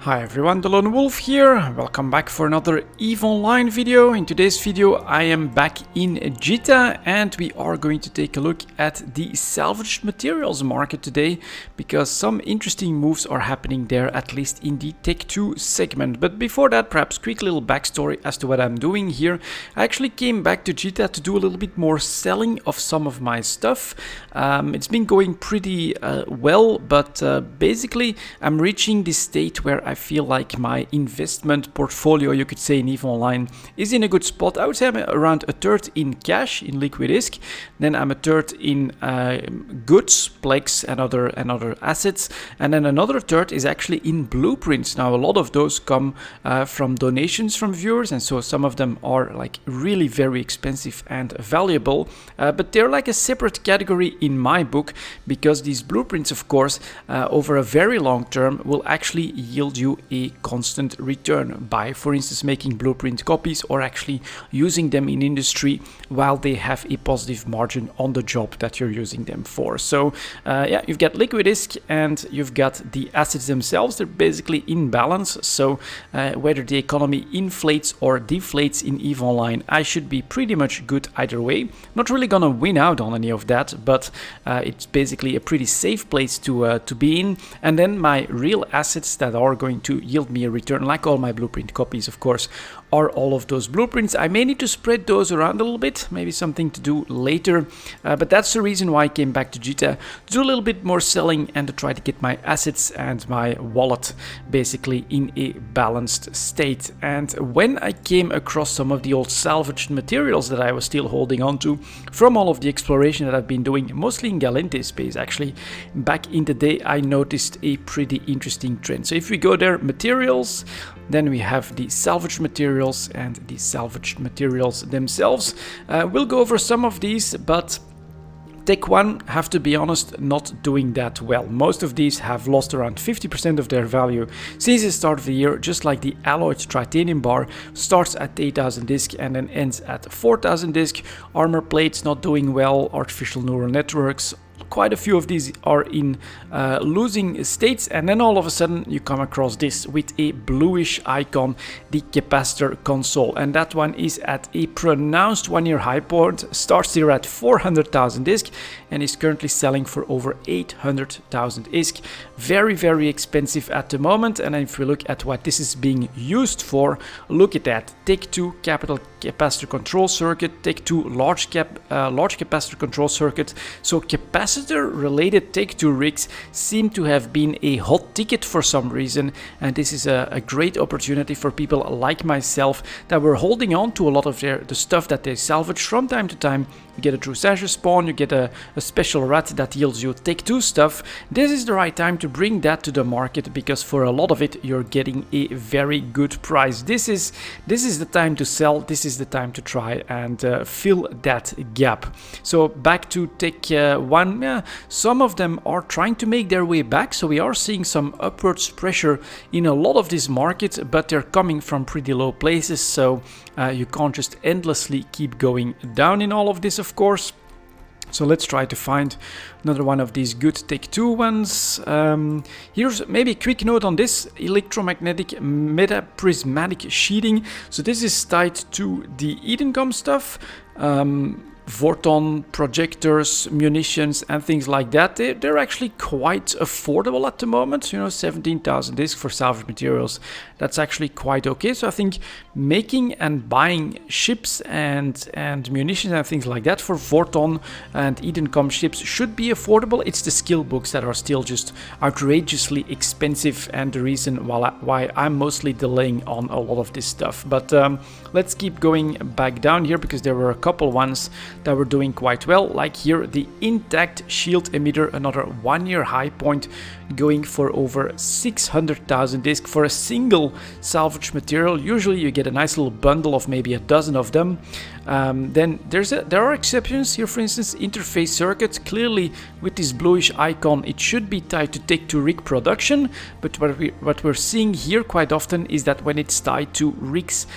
Hi everyone, delonewolf here. Welcome back for another EVE Online video. In today's video I am back in Jita and we are going to take a look at the salvaged materials market today because some interesting moves are happening there, at least in the Tech 2 segment. But before that, perhaps quick little backstory as to what I'm doing here. I actually came back to Jita to do a little bit more selling of some of my stuff. It's been going pretty well, but basically I'm reaching this state where I feel like my investment portfolio, you could say, in EVE Online is in a good spot. I would say I'm around a third in cash, in liquid disk. Then I'm a third in goods, Plex and other assets. And then another third is actually in blueprints. Now, a lot of those come from donations from viewers. And so some of them are like really very expensive and valuable. But they're like a separate category in my book because these blueprints, of course, over a very long term will actually yield you a constant return by, for instance, making blueprint copies or actually using them in industry while they have a positive margin on the job that you're using them for. So yeah, you've got liquid disk and you've got the assets themselves. They're basically in balance. So whether the economy inflates or deflates in EVE Online, I should be pretty much good either way. Not really gonna win out on any of that, but it's basically a pretty safe place to be in. And then my real assets that are going to yield me a return, like all my blueprint copies, of course, are all of those blueprints. I may need to spread those around a little bit, maybe something to do later, but that's the reason why I came back to Jita, to do a little bit more selling and to try to get my assets and my wallet basically in a balanced state. And when I came across some of the old salvaged materials that I was still holding on to from all of the exploration that I've been doing, mostly in Galente space actually, back in the day, I noticed a pretty interesting trend. So if we go there, materials, then we have the salvaged materials and the salvaged materials themselves. We'll go over some of these, but Tech 1, have to be honest, not doing that well. Most of these have lost around 50% of their value since the start of the year, just like the alloyed titanium bar starts at 8,000 disk and then ends at 4,000 disk. Armor plates not doing well, artificial neural networks, quite a few of these are in losing states, and then all of a sudden you come across this with a bluish icon, the capacitor console, and that one is at a pronounced 1-year high point, starts here at 400,000 disk and is currently selling for over 800,000 disk. Very, very expensive at the moment. And if we look at what this is being used for, look at that. Tech 2 capital capacitor control circuit, Tech 2 large capacitor control circuit. So capacitor related Tech 2 rigs seem to have been a hot ticket for some reason, and this is a great opportunity for people like myself that were holding on to a lot of the stuff that they salvage from time to time. You get a true Sasha spawn, you get a special rat that yields you Tech 2 stuff. This is the right time to bring that to the market because for a lot of it you're getting a very good price. This is the time to sell. This is the time to try and fill that gap. So back to Tech 1, yeah, some of them are trying to make their way back, so we are seeing some upwards pressure in a lot of this market, but they're coming from pretty low places, so you can't just endlessly keep going down in all of this, of course. So let's try to find another one of these good Tech 2 ones. Here's maybe a quick note on this electromagnetic metaprismatic sheeting. So this is tied to the Edencom stuff. Vorton projectors, munitions and things like that. They're actually quite affordable at the moment, you know, 17,000 disk for salvage materials. That's actually quite okay. So I think making and buying ships and munitions and things like that for Vorton and Edencom ships should be affordable. It's the skill books that are still just outrageously expensive and the reason why I'm mostly delaying on a lot of this stuff. But let's keep going back down here because there were a couple ones that were doing quite well, like here the intact shield emitter, another 1-year high point, going for over 600,000 disk for a single salvage material. Usually you get a nice little bundle of maybe a dozen of them. Then there are exceptions here, for instance, interface circuit. Clearly with this bluish icon it should be tied to Tech 2 rig production, but what we're seeing here quite often is that when it's tied to rigs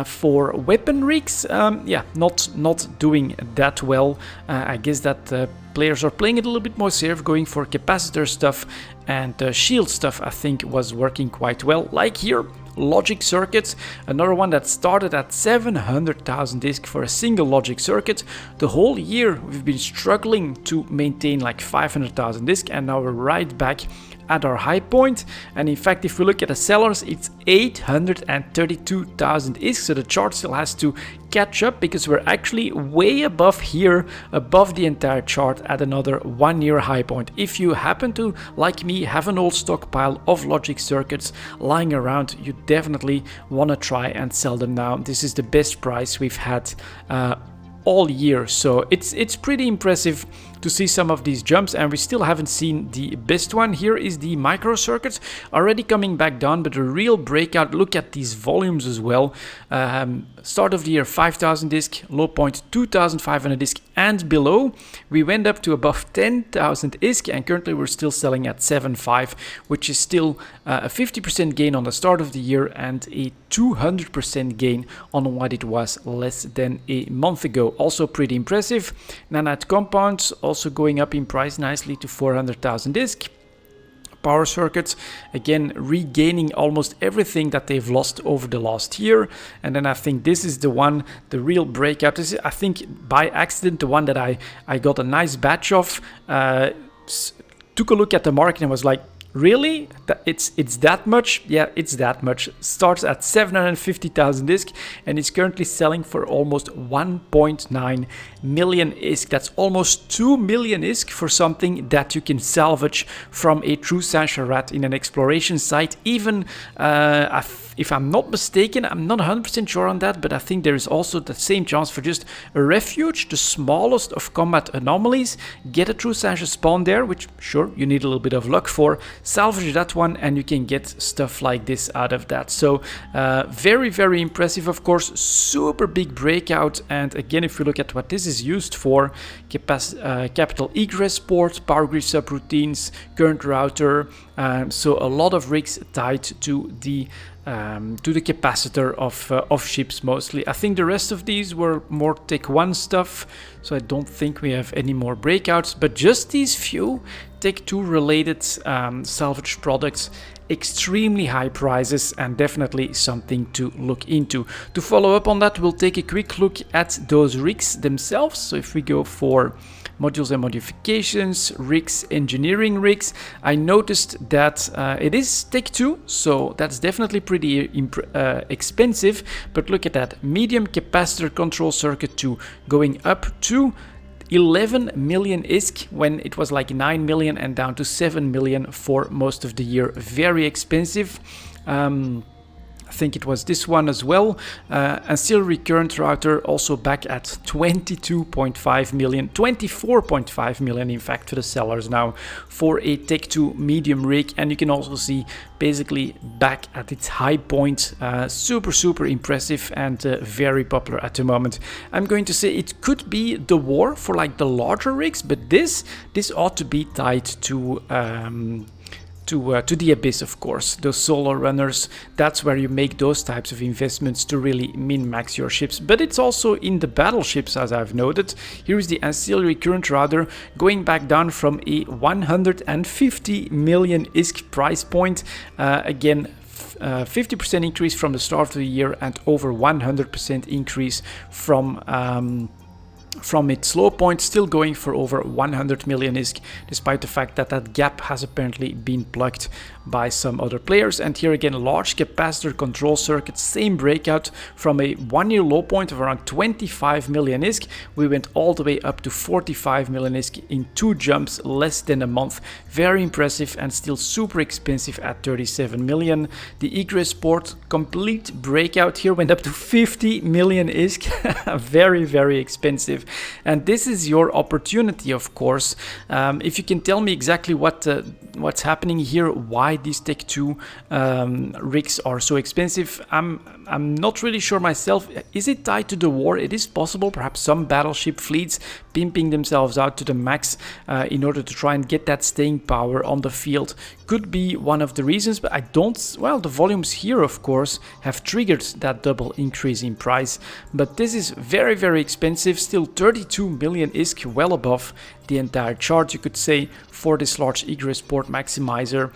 for weapon rigs, yeah, not doing that well. I guess that players are playing it a little bit more safe, going for capacitor stuff, and shield stuff I think was working quite well. Like here, logic circuits, another one that started at 700,000 disk for a single logic circuit. The whole year we've been struggling to maintain like 500,000 disk, and now we're right back at our high point. And in fact, if we look at the sellers, it's 832,000 disk, so the chart still has to catch up because we're actually way above here, above the entire chart at another 1 year high point. If you happen to, like me, have an old stockpile of logic circuits lying around, you definitely want to try and sell them now. This is the best price we've had all year, so it's pretty impressive to see some of these jumps, and we still haven't seen the best one. Here is the microcircuits already coming back down, but a real breakout. Look at these volumes as well. Start of the year 5,000 disk, low point 2,500 disk and below. We went up to above 10,000 disk, and currently we're still selling at 7.5, which is still a 50% gain on the start of the year and a 200% gain on what it was less than a month ago. Also pretty impressive. Nanite compounds also going up in price nicely to 400,000 disk. Power circuits again regaining almost everything that they've lost over the last year. And then I think this is the one, the real breakout. This is, I think by accident, the one that I got a nice batch of. Took a look at the market and was like, really? It's that much? Yeah, it's that much. Starts at 750,000 disk and is currently selling for almost 1.9 million ISK. That's almost 2 million ISK for something that you can salvage from a true Sasha rat in an exploration site. Even if I'm not mistaken, I'm not 100% sure on that, but I think there is also the same chance for just a refuge, the smallest of combat anomalies. Get a true Sasha spawn there, which sure, you need a little bit of luck for. Salvage that one and you can get stuff like this out of that. So very, very impressive, of course. Super big breakout. And again, if you look at what this is used for, capital egress port, power grid subroutines, current router, so a lot of rigs tied to the capacitor of ships mostly. I think the rest of these were more Tech 1 stuff, so I don't think we have any more breakouts, but just these few Tech 2 related salvage products, extremely high prices and definitely something to look into. To follow up on that, we'll take a quick look at those rigs themselves. So if we go for modules and modifications, rigs, engineering rigs, I noticed that it is Tech 2, so that's definitely pretty expensive, but look at that, medium capacitor control circuit 2 going up to 11 million ISK when it was like 9 million and down to 7 million for most of the year. Very expensive. I think it was this one as well. Ancillary current router also back at 22.5 million, 24.5 million in fact to the sellers now for a Tech 2 medium rig. And you can also see basically back at its high point. Super impressive and very popular at the moment. I'm going to say it could be the war for like the larger rigs, but this ought to be tied to the Abyss, of course. Those solo runners, that's where you make those types of investments to really min-max your ships. But it's also in the battleships, as I've noted. Here is the ancillary current router going back down from a 150 million ISK price point. Again, 50% increase from the start of the year and over 100% increase from its low point, still going for over 100 million ISK, despite the fact that that gap has apparently been plugged by some other players. And here again, large capacitor control circuit, same breakout from a 1 year low point of around 25 million ISK. We went all the way up to 45 million ISK in 2 jumps, less than a month. Very impressive and still super expensive at 37 million. The egress port, complete breakout here, went up to 50 million ISK. Very expensive. And this is your opportunity, of course. If you can tell me exactly what's happening here, why these Tech 2 rigs are so expensive, I'm I'm not really sure myself. Is it tied to the war? It is possible. Perhaps some battleship fleets pimping themselves out to the max in order to try and get that staying power on the field could be one of the reasons, but I don't, well, the volumes here of course have triggered that double increase in price, but this is very, very expensive. Still 32 million ISK, well above the entire chart, you could say, for this large egress port maximizer.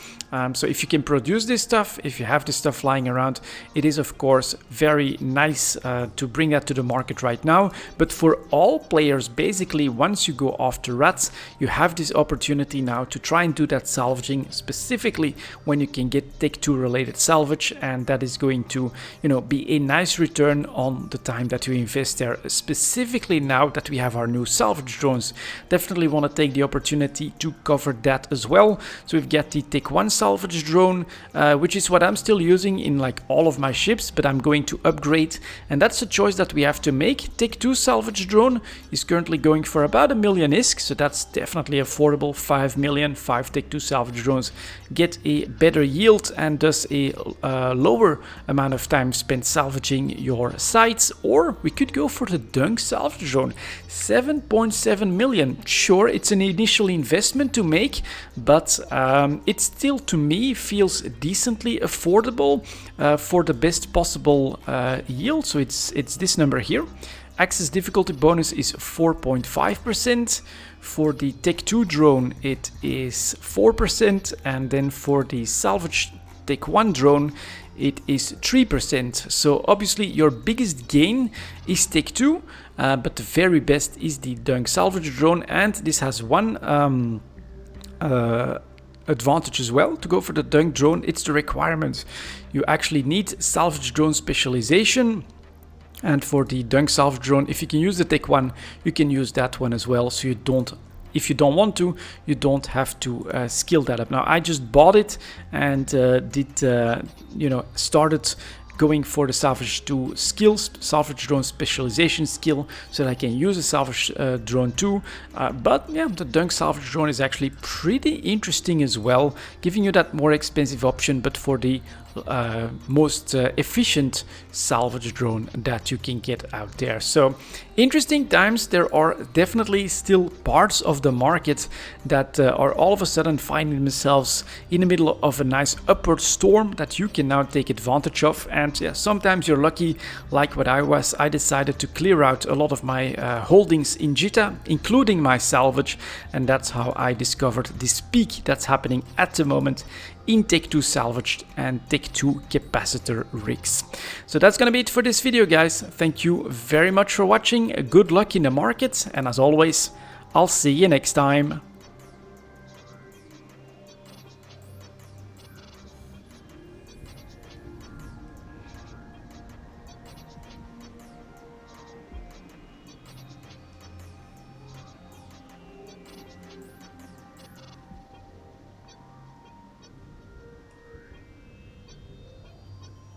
So if you can produce this stuff, if you have this stuff lying around, it is of course very nice to bring that to the market right now. But for all players, basically, once you go after rats, you have this opportunity now to try and do that salvaging, specifically when you can get Tech2 related salvage, and that is going to, you know, be a nice return on the time that you invest there. Specifically now that we have our new salvage drones, definitely want to take the opportunity to cover that as well. So we've got the Tech1 salvage drone, which is what I'm still using in like all of my ships, but I'm going to upgrade, and that's a choice that we have to make. Tech2 salvage drone is currently going for about 1 million ISK, so that's definitely affordable. 5 million, 5 Tech2 salvage drones get a better yield and thus a lower amount of time spent salvaging your sites. Or we could go for the Dunk salvage drone, 7.7 million. Sure, it's an initial investment to make, but it still, to me, feels decently affordable for the best possible yield. So it's this number here. Access difficulty bonus is 4.5%. For the Tech2 drone, it is 4%, and then for the salvage Tech1 drone, it is 3%. So obviously your biggest gain is Tech2, but the very best is the Dunk salvage drone, and this has one advantage as well. To go for the Dunk drone, it's the requirement. You actually need salvage drone specialization. And for the Dunk salvage drone, if you can use the Tech1, you can use that one as well. So you don't, if you don't want to, you don't have to skill that up. Now I just bought it and started going for the salvage 2 skills, salvage drone specialization skill, so that I can use the salvage drone too. But yeah, the Dunk salvage drone is actually pretty interesting as well, giving you that more expensive option, but for the most efficient salvage drone that you can get out there. So interesting times. There are definitely still parts of the market that are all of a sudden finding themselves in the middle of a nice upward storm that you can now take advantage of. And yeah, sometimes you're lucky, like what I was. I decided to clear out a lot of my holdings in Jita, including my salvage, and that's how I discovered this peak that's happening at the moment in Tech2 salvaged and Tech2 capacitor rigs. So that's gonna be it for this video, guys. Thank you very much for watching. Good luck in the market, and as always, I'll see you next time.